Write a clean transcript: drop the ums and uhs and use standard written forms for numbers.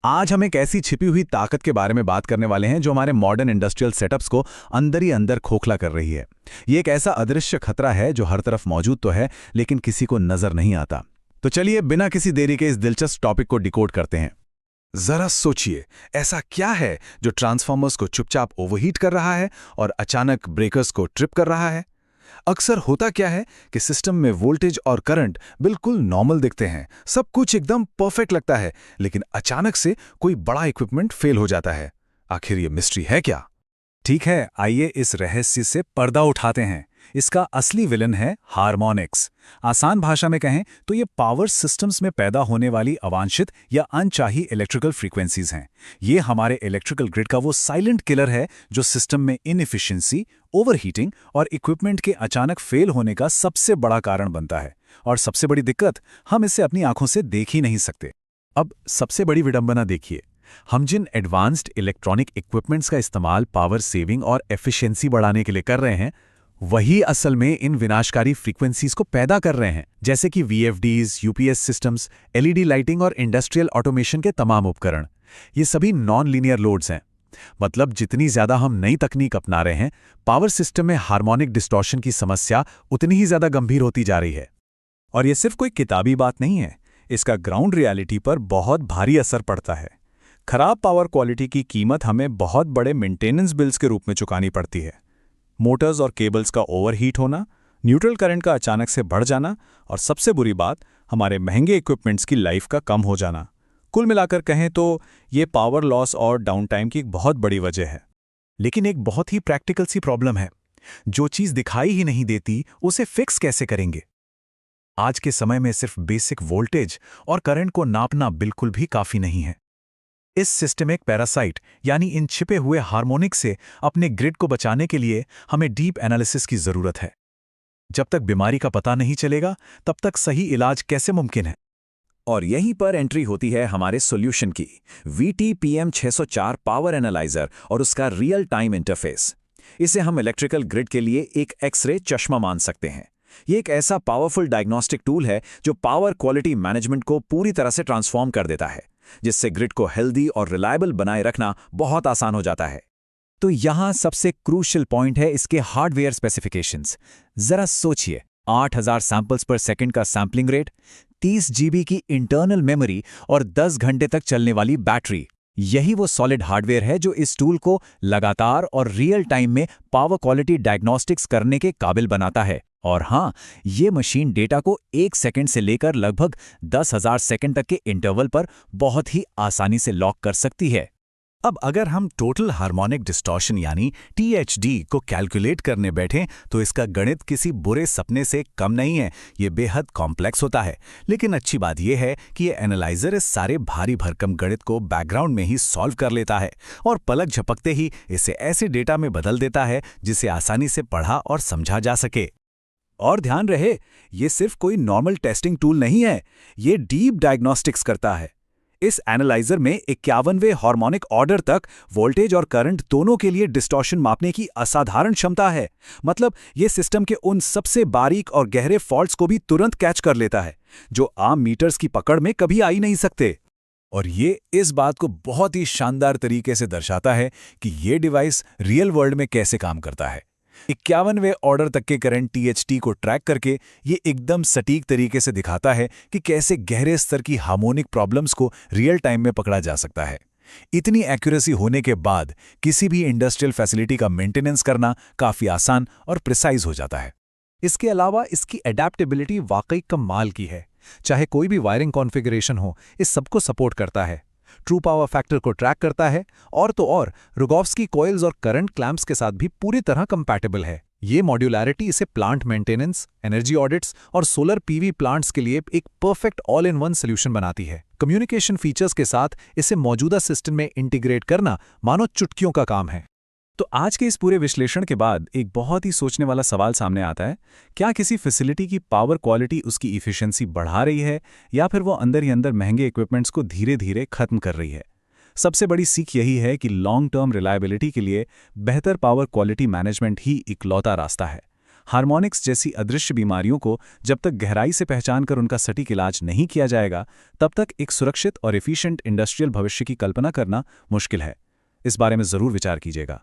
आज हम एक ऐसी छिपी हुई ताकत के बारे में बात करने वाले हैं जो हमारे मॉडर्न इंडस्ट्रियल सेटअप्स को अंदर ही अंदर खोखला कर रही है। ये एक ऐसा अदृश्य खतरा है जो हर तरफ मौजूद तो है, लेकिन किसी को नजर नहीं आता। तो चलिए बिना किसी देरी के इस दिलचस्प टॉपिक को डिकोड करते हैं। जरा सोचिए, ऐसा क्या है जो ट्रांसफार्मर्स को चुपचाप ओवरहीट कर रहा है और अचानक ब्रेकर्स को ट्रिप कर रहा है? अक्सर होता क्या है कि सिस्टम में वोल्टेज और करंट बिल्कुल नॉर्मल दिखते हैं, सब कुछ एकदम परफेक्ट लगता है, लेकिन अचानक से कोई बड़ा इक्विपमेंट फेल हो जाता है। आखिर ये मिस्ट्री है क्या? ठीक है, आइए इस रहस्य से पर्दा उठाते हैं। इसका असली विलन है हार्मोनिक्स। आसान भाषा में कहें तो ये पावर सिस्टम्स में पैदा होने वाली अवांछित या अनचाही इलेक्ट्रिकल फ्रीक्वेंसीज हैं। ये हमारे इलेक्ट्रिकल ग्रिड का वो साइलेंट किलर है जो सिस्टम में इनएफिशिएंसी, ओवरहीटिंग और इक्विपमेंट के अचानक फेल होने का सबसे बड़ा कारण बनता है। और सबसे बड़ी दिक्कत, हम इसे अपनी आंखों से देख ही नहीं सकते। अब सबसे बड़ी विडंबना देखिए, हम जिन एडवांस्ड इलेक्ट्रॉनिक इक्विपमेंट्स का इस्तेमाल पावर सेविंग और एफिशिएंसी बढ़ाने के लिए कर रहे हैं, वही असल में इन विनाशकारी फ्रीक्वेंसीज को पैदा कर रहे हैं, जैसे कि वीएफडीज, यूपीएस सिस्टम्स, एलईडी लाइटिंग और इंडस्ट्रियल ऑटोमेशन के तमाम उपकरण। ये सभी नॉन लीनियर लोड्स हैं। मतलब जितनी ज्यादा हम नई तकनीक अपना रहे हैं, पावर सिस्टम में हार्मोनिक डिस्टॉर्शन की समस्या उतनी ही ज्यादा गंभीर होती जा रही है। और ये सिर्फ कोई किताबी बात नहीं है, इसका ग्राउंड रियलिटी पर बहुत भारी असर पड़ता है। खराब पावर क्वालिटी की कीमत हमें बहुत बड़े मेंटेनेंस बिल्स के रूप में चुकानी पड़ती है। मोटर्स और केबल्स का ओवरहीट होना, न्यूट्रल करंट का अचानक से बढ़ जाना और सबसे बुरी बात, हमारे महंगे इक्विपमेंट्स की लाइफ का कम हो जाना। कुल मिलाकर कहें तो ये पावर लॉस और डाउन टाइम की एक बहुत बड़ी वजह है। लेकिन एक बहुत ही प्रैक्टिकल सी प्रॉब्लम है, जो चीज़ दिखाई ही नहीं देती उसे फिक्स कैसे करेंगे? आज के समय में सिर्फ बेसिक वोल्टेज और करंट को नापना बिल्कुल भी काफ़ी नहीं है। इस सिस्टमिक पैरासाइट यानी इन छिपे हुए हार्मोनिक से अपने ग्रिड को बचाने के लिए हमें डीप एनालिसिस की जरूरत है। जब तक बीमारी का पता नहीं चलेगा, तब तक सही इलाज कैसे मुमकिन है? और यहीं पर एंट्री होती है हमारे सॉल्यूशन की, VT-PM604 पावर एनालाइजर और उसका रियल टाइम इंटरफेस। इसे हम इलेक्ट्रिकल ग्रिड के लिए एक एक्स-रे चश्मा मान सकते हैं। ये एक ऐसा पावरफुल डायग्नोस्टिक टूल है जो पावर क्वालिटी मैनेजमेंट को पूरी तरह से ट्रांसफॉर्म कर देता है, जिससे ग्रिड को हेल्दी और रिलायबल बनाए रखना बहुत आसान हो जाता है। तो यहाँ सबसे क्रूशियल पॉइंट है इसके हार्डवेयर स्पेसिफिकेशंस। जरा सोचिए, 8000 सैंपल्स पर सेकंड का सैंपलिंग रेट, 30 GB की इंटरनल मेमोरी और 10 घंटे तक चलने वाली बैटरी। यही वो सॉलिड हार्डवेयर है जो इस टूल को लगातार और रियल टाइम में पावर क्वालिटी डायग्नोस्टिक्स करने के काबिल बनाता है। और हाँ, ये मशीन डेटा को 1 सेकंड से लेकर लगभग 10,000 सेकंड तक के इंटरवल पर बहुत ही आसानी से लॉक कर सकती है। अब अगर हम टोटल हार्मोनिक डिस्टॉर्शन यानी THD को कैलकुलेट करने बैठें तो इसका गणित किसी बुरे सपने से कम नहीं है। ये बेहद कॉम्प्लेक्स होता है, लेकिन अच्छी बात यह है कि ये एनालाइजर इस सारे भारी भरकम गणित को बैकग्राउंड में ही सॉल्व कर लेता है और पलक झपकते ही इसे ऐसे डेटा में बदल देता है जिसे आसानी से पढ़ा और समझा जा सके। और ध्यान रहे, ये सिर्फ कोई नॉर्मल टेस्टिंग टूल नहीं है, ये डीप डायग्नोस्टिक्स करता है। इस एनालाइजर में 51वें हार्मोनिक ऑर्डर तक वोल्टेज और करंट दोनों के लिए डिस्टॉर्शन मापने की असाधारण क्षमता है। मतलब ये सिस्टम के उन सबसे बारीक और गहरे फॉल्ट्स को भी तुरंत कैच कर लेता है जो आम मीटर्स की पकड़ में कभी आ ही नहीं सकते। और ये इस बात को बहुत ही शानदार तरीके से दर्शाता है कि ये डिवाइस रियल वर्ल्ड में कैसे काम करता है। 51वें ऑर्डर तक के करंट THD को ट्रैक करके ये एकदम सटीक तरीके से दिखाता है कि कैसे गहरे स्तर की हार्मोनिक प्रॉब्लम्स को रियल टाइम में पकड़ा जा सकता है। इतनी एक्यूरेसी होने के बाद किसी भी इंडस्ट्रियल फैसिलिटी का मेंटेनेंस करना काफ़ी आसान और प्रिसाइज हो जाता है। इसके अलावा इसकी एडेप्टेबिलिटी वाकई कमाल की है। चाहे कोई भी वायरिंग कॉन्फ़िगरेशन हो, इस सबको सपोर्ट करता है। ट्रू पावर फैक्टर को ट्रैक करता है और तो और रोगोव्स्की कॉइल्स और करंट क्लैंप्स के साथ भी पूरी तरह कंपैटिबल है। ये मॉड्यूलैरिटी इसे प्लांट मेंटेनेंस, एनर्जी ऑडिट्स और सोलर PV प्लांट्स के लिए एक perfect all in one solution बनाती है। कम्युनिकेशन फीचर्स के साथ इसे मौजूदा सिस्टम में इंटीग्रेट करना मानो चुटकियों का काम है। तो आज के इस पूरे विश्लेषण के बाद एक बहुत ही सोचने वाला सवाल सामने आता है, क्या किसी फैसिलिटी की पावर क्वालिटी उसकी इफिशिएंसी बढ़ा रही है या फिर वो अंदर ही अंदर महंगे इक्विपमेंट्स को धीरे धीरे खत्म कर रही है? सबसे बड़ी सीख यही है कि लॉन्ग टर्म रिलायबिलिटी के लिए बेहतर पावर क्वालिटी मैनेजमेंट ही इकलौता रास्ता है। हार्मोनिक्स जैसी अदृश्य बीमारियों को जब तक गहराई से पहचान कर उनका सटीक इलाज नहीं किया जाएगा, तब तक एक सुरक्षित और एफिशिएंट इंडस्ट्रियल भविष्य की कल्पना करना मुश्किल है। इस बारे में ज़रूर विचार कीजिएगा।